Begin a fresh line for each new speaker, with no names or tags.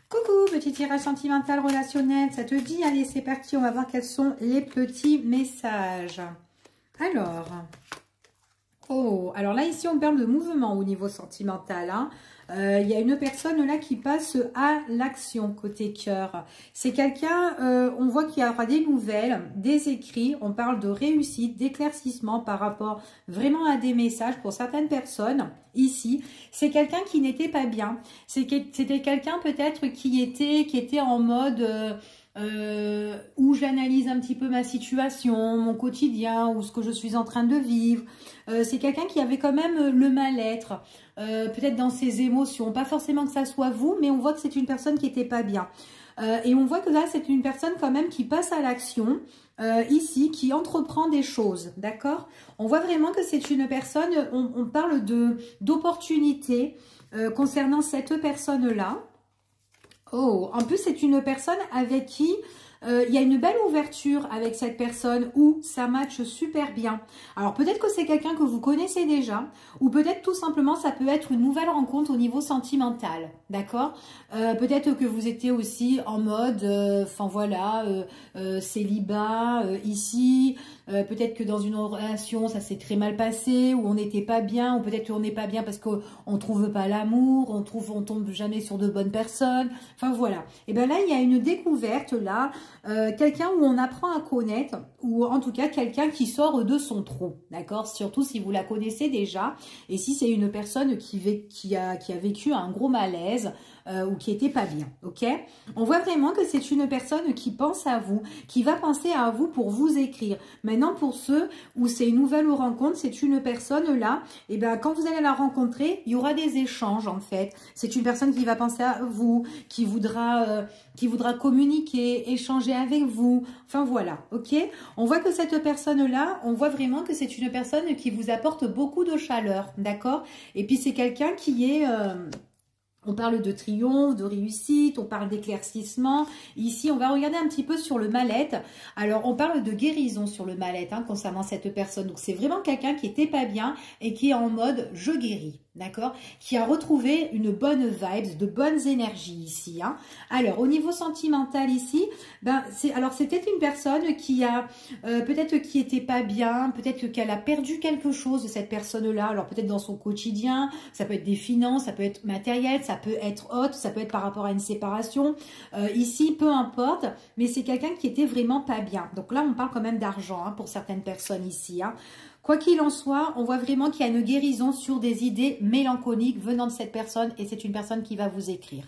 Coucou, petit tirage sentimental relationnel, ça te dit? Allez, c'est parti, on va voir quels sont les petits messages. Alors là, ici, on parle de mouvement au niveau sentimental. Il y a une personne là qui passe à l'action côté cœur. C'est quelqu'un, on voit qu'il y aura des nouvelles, des écrits, on parle de réussite, d'éclaircissement par rapport vraiment à des messages pour certaines personnes. Ici, c'est quelqu'un qui n'était pas bien. C'était quelqu'un peut-être qui était en mode... où j'analyse un petit peu ma situation, mon quotidien, ou ce que je suis en train de vivre. C'est quelqu'un qui avait quand même le mal-être, peut-être dans ses émotions. Pas forcément que ça soit vous, mais on voit que c'est une personne qui n'était pas bien. Et on voit que là, c'est une personne quand même qui passe à l'action, ici, qui entreprend des choses, d'accord? On voit vraiment que c'est une personne, on parle d'opportunités concernant cette personne-là. Oh, en plus, c'est une personne avec qui il y a une belle ouverture avec cette personne où ça matche super bien. Alors, peut-être que c'est quelqu'un que vous connaissez déjà ou peut-être tout simplement, ça peut être une nouvelle rencontre au niveau sentimental, d'accord? Peut-être que vous étiez aussi en mode, célibat ici. Peut-être que dans une relation, ça s'est très mal passé, ou on n'était pas bien, ou peut-être qu'on n'est pas bien parce qu'on ne trouve pas l'amour, on tombe jamais sur de bonnes personnes. Enfin voilà. Et bien là, il y a une découverte là, quelqu'un où on apprend à connaître, ou en tout cas quelqu'un qui sort de son trou, d'accord? Surtout si vous la connaissez déjà, et si c'est une personne qui a vécu un gros malaise, ou qui était pas bien, ok? On voit vraiment que c'est une personne qui pense à vous, qui va penser à vous pour vous écrire. Maintenant, pour ceux où c'est une nouvelle rencontre, c'est une personne là, et ben quand vous allez la rencontrer, il y aura des échanges en fait. C'est une personne qui va penser à vous, qui voudra communiquer, échanger avec vous. Enfin voilà, ok? On voit que cette personne-là, on voit vraiment que c'est une personne qui vous apporte beaucoup de chaleur, d'accord? Et puis c'est quelqu'un qui est... on parle de triomphe, de réussite, on parle d'éclaircissement. Ici, on va regarder un petit peu sur le mal-être. Alors, on parle de guérison sur le mal-être concernant cette personne. Donc, c'est vraiment quelqu'un qui était pas bien et qui est en mode « je guéris ». D'accord? Qui a retrouvé une bonne vibe, de bonnes énergies ici. Alors, au niveau sentimental ici, c'était une personne qui a peut-être qui était pas bien, peut-être qu'elle a perdu quelque chose, cette personne-là. Alors, peut-être dans son quotidien, ça peut être des finances, ça peut être matériel, ça peut être autre, ça peut être par rapport à une séparation. Ici, peu importe, mais c'est quelqu'un qui était vraiment pas bien. Donc là, on parle quand même d'argent pour certaines personnes ici. Quoi qu'il en soit, on voit vraiment qu'il y a une guérison sur des idées mélancoliques venant de cette personne et c'est une personne qui va vous écrire.